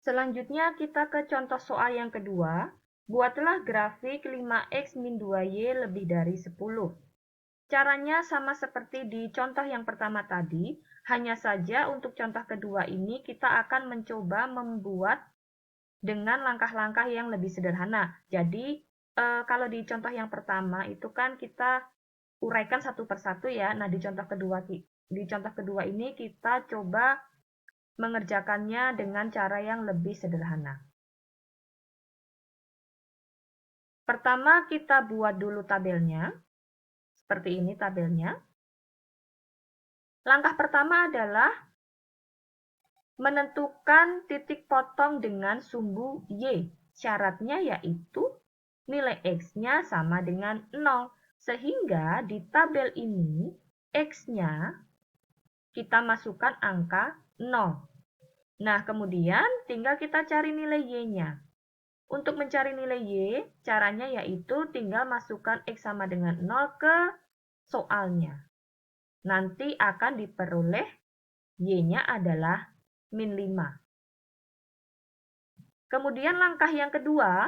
Selanjutnya kita ke contoh soal yang kedua. Buatlah grafik 5x min 2y lebih dari 10. Caranya sama seperti di contoh yang pertama tadi, hanya saja untuk contoh kedua ini kita akan mencoba membuat dengan langkah-langkah yang lebih sederhana. Jadi, kalau di contoh yang pertama itu kan kita uraikan satu persatu ya. Nah, di contoh kedua ini kita coba mengerjakannya dengan cara yang lebih sederhana. Pertama, kita buat dulu tabelnya. Seperti ini tabelnya. Langkah pertama adalah menentukan titik potong dengan sumbu Y. Syaratnya yaitu nilai X-nya sama dengan 0. Sehingga di tabel ini, X-nya kita masukkan angka 0. Nah, kemudian tinggal kita cari nilai Y-nya. Untuk mencari nilai Y, caranya yaitu tinggal masukkan X sama dengan 0 ke soalnya. Nanti akan diperoleh Y-nya adalah min 5. Kemudian langkah yang kedua,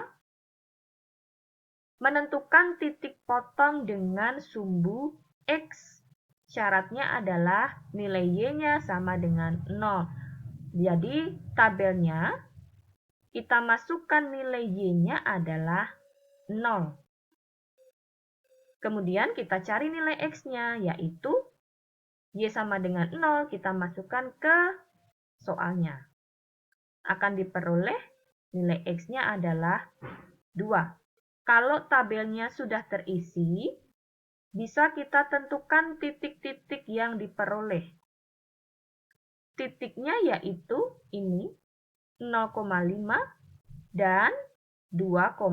menentukan titik potong dengan sumbu X. Syaratnya adalah nilai Y-nya sama dengan 0. Jadi tabelnya kita masukkan nilai Y-nya adalah 0. Kemudian kita cari nilai X-nya, yaitu Y sama dengan 0, kita masukkan ke soalnya. Akan diperoleh nilai X-nya adalah 2. Kalau tabelnya sudah terisi, bisa kita tentukan titik-titik yang diperoleh. Titiknya yaitu ini, 0,5 dan 2,0.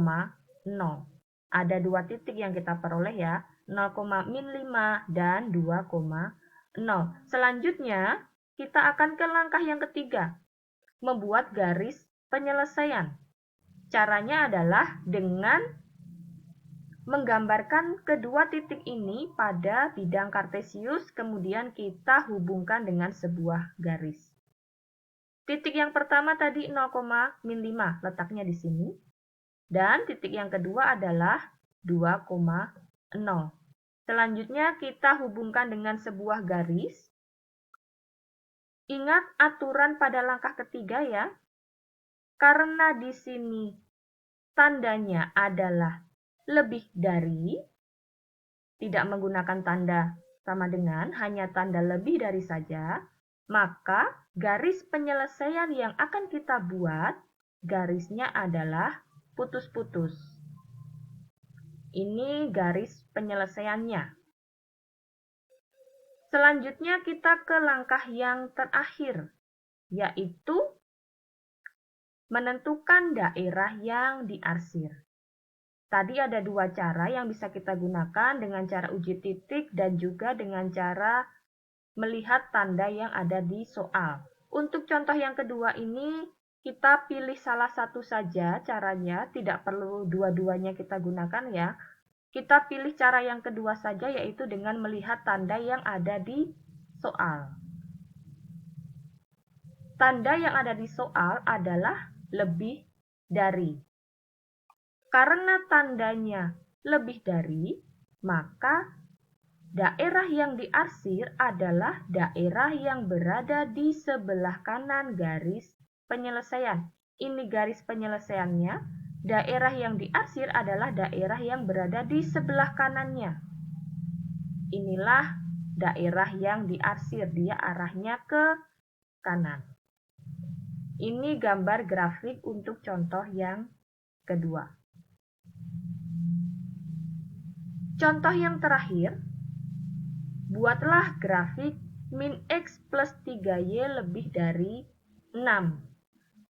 Ada dua titik yang kita peroleh ya, 0,-5 dan 2,0. Selanjutnya, kita akan ke langkah yang ketiga, membuat garis penyelesaian. Caranya adalah dengan menggambarkan kedua titik ini pada bidang kartesius, kemudian kita hubungkan dengan sebuah garis. Titik yang pertama tadi 0,-5, letaknya di sini. Dan titik yang kedua adalah 2,0. Selanjutnya kita hubungkan dengan sebuah garis. Ingat aturan pada langkah ketiga ya. Karena di sini tandanya adalah lebih dari, tidak menggunakan tanda sama dengan, hanya tanda lebih dari saja, maka garis penyelesaian yang akan kita buat, garisnya adalah putus-putus. Ini garis penyelesaiannya. Selanjutnya kita ke langkah yang terakhir, yaitu menentukan daerah yang diarsir. Tadi ada dua cara yang bisa kita gunakan, dengan cara uji titik dan juga dengan cara melihat tanda yang ada di soal. Untuk contoh yang kedua ini, kita pilih salah satu saja caranya, tidak perlu dua-duanya kita gunakan ya. Kita pilih cara yang kedua saja, yaitu dengan melihat tanda yang ada di soal. Tanda yang ada di soal adalah lebih dari. Karena tandanya lebih dari, maka daerah yang diarsir adalah daerah yang berada di sebelah kanan garis penyelesaian. Ini garis penyelesaiannya. Daerah yang diarsir adalah daerah yang berada di sebelah kanannya. Inilah daerah yang diarsir, dia arahnya ke kanan. Ini gambar grafik untuk contoh yang kedua. Contoh yang terakhir, buatlah grafik min X plus 3Y lebih dari 6.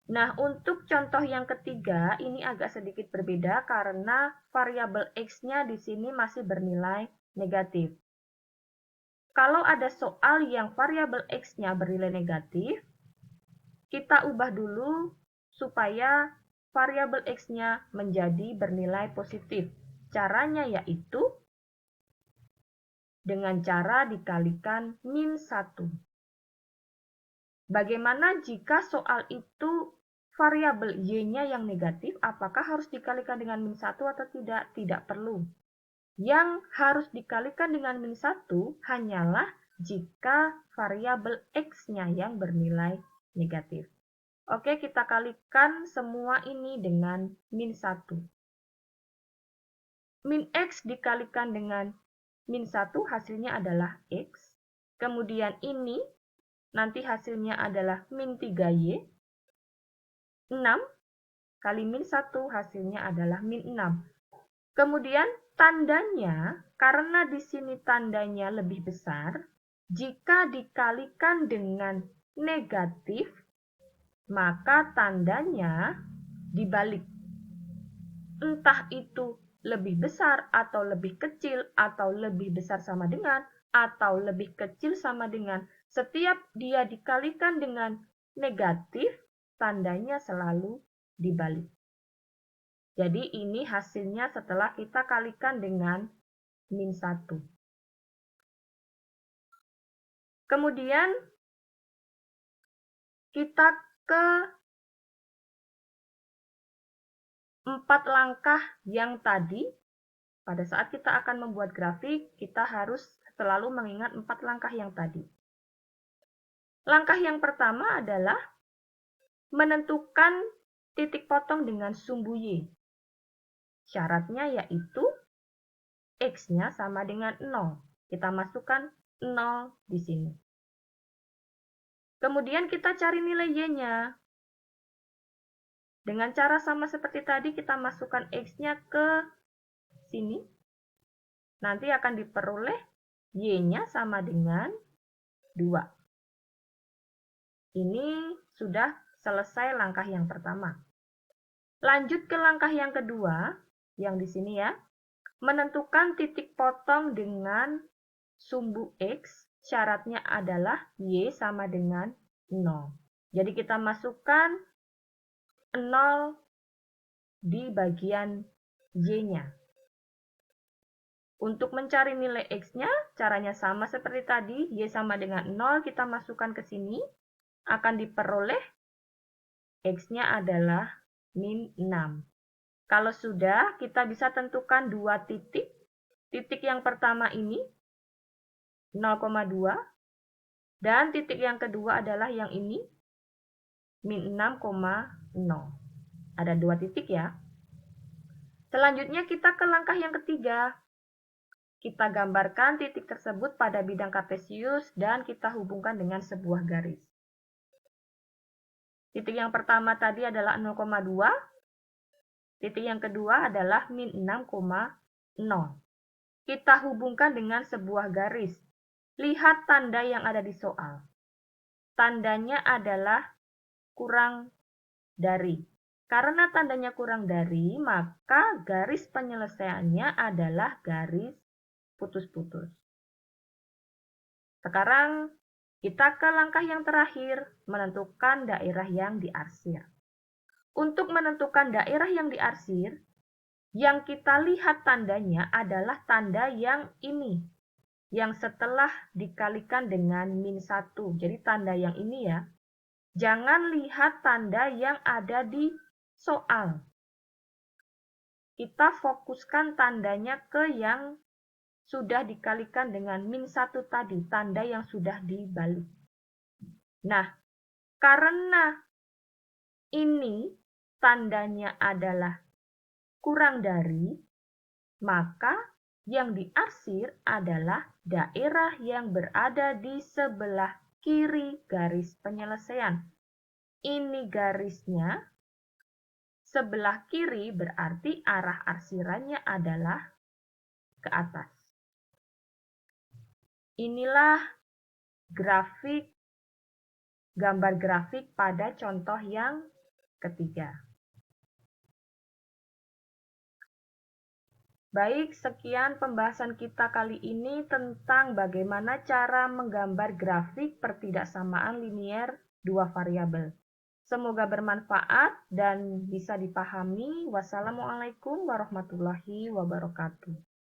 Nah, untuk contoh yang ketiga, ini agak sedikit berbeda karena variabel X-nya di sini masih bernilai negatif. Kalau ada soal yang variabel X-nya bernilai negatif, kita ubah dulu supaya variabel X-nya menjadi bernilai positif. Caranya yaitu dengan cara dikalikan min 1. Bagaimana jika soal itu variabel Y-nya yang negatif, apakah harus dikalikan dengan min 1 atau tidak? Tidak perlu. Yang harus dikalikan dengan min 1 hanyalah jika variabel X-nya yang bernilai negatif. Oke, kita kalikan semua ini dengan min 1. Min X dikalikan dengan min 1 hasilnya adalah X. Kemudian ini nanti hasilnya adalah min 3Y. 6 kali min 1 hasilnya adalah min 6. Kemudian tandanya, karena di sini tandanya lebih besar, jika dikalikan dengan negatif, maka tandanya dibalik. Entah itu lebih besar atau lebih kecil, atau lebih besar sama dengan, atau lebih kecil sama dengan, setiap dia dikalikan dengan negatif, tandanya selalu dibalik. Jadi ini hasilnya setelah kita kalikan dengan min 1. Kemudian kita ke 4 langkah yang tadi. Pada saat kita akan membuat grafik, kita harus selalu mengingat 4 langkah yang tadi. Langkah yang pertama adalah menentukan titik potong dengan sumbu Y. Syaratnya yaitu X-nya sama dengan 0. Kita masukkan 0 di sini. Kemudian kita cari nilai Y-nya. Dengan cara sama seperti tadi, kita masukkan X-nya ke sini. Nanti akan diperoleh Y-nya sama dengan 2. Ini sudah selesai langkah yang pertama. Lanjut ke langkah yang kedua, yang di sini ya. Menentukan titik potong dengan sumbu X, syaratnya adalah Y sama dengan 0. Jadi kita masukkan 0 di bagian Y-nya. Untuk mencari nilai X-nya, caranya sama seperti tadi. Y sama dengan 0, kita masukkan ke sini. Akan diperoleh X-nya adalah min 6. Kalau sudah, kita bisa tentukan 2 titik. Titik yang pertama ini 0,2. Dan titik yang kedua adalah yang ini min 6,0. Ada 2 titik ya. Selanjutnya kita ke langkah yang ketiga. Kita gambarkan titik tersebut pada bidang kartesius dan kita hubungkan dengan sebuah garis. Titik yang pertama tadi adalah 0,2. Titik yang kedua adalah min 6,0. Kita hubungkan dengan sebuah garis. Lihat tanda yang ada di soal. Tandanya adalah kurang dari. Karena tandanya kurang dari, maka garis penyelesaiannya adalah garis putus-putus. Sekarang kita ke langkah yang terakhir, menentukan daerah yang diarsir. Untuk menentukan daerah yang diarsir, yang kita lihat tandanya adalah tanda yang ini, yang setelah dikalikan dengan min 1. Jadi tanda yang ini ya. Jangan lihat tanda yang ada di soal. Kita fokuskan tandanya ke yang sudah dikalikan dengan min 1 tadi, tanda yang sudah dibalik. Nah, karena ini tandanya adalah kurang dari, maka yang diarsir adalah daerah yang berada di sebelah kiri garis penyelesaian. Ini garisnya, sebelah kiri berarti arah arsirannya adalah ke atas. Inilah gambar grafik pada contoh yang ketiga. Baik, sekian pembahasan kita kali ini tentang bagaimana cara menggambar grafik pertidaksamaan linier dua variabel. Semoga bermanfaat dan bisa dipahami. Wassalamualaikum warahmatullahi wabarakatuh.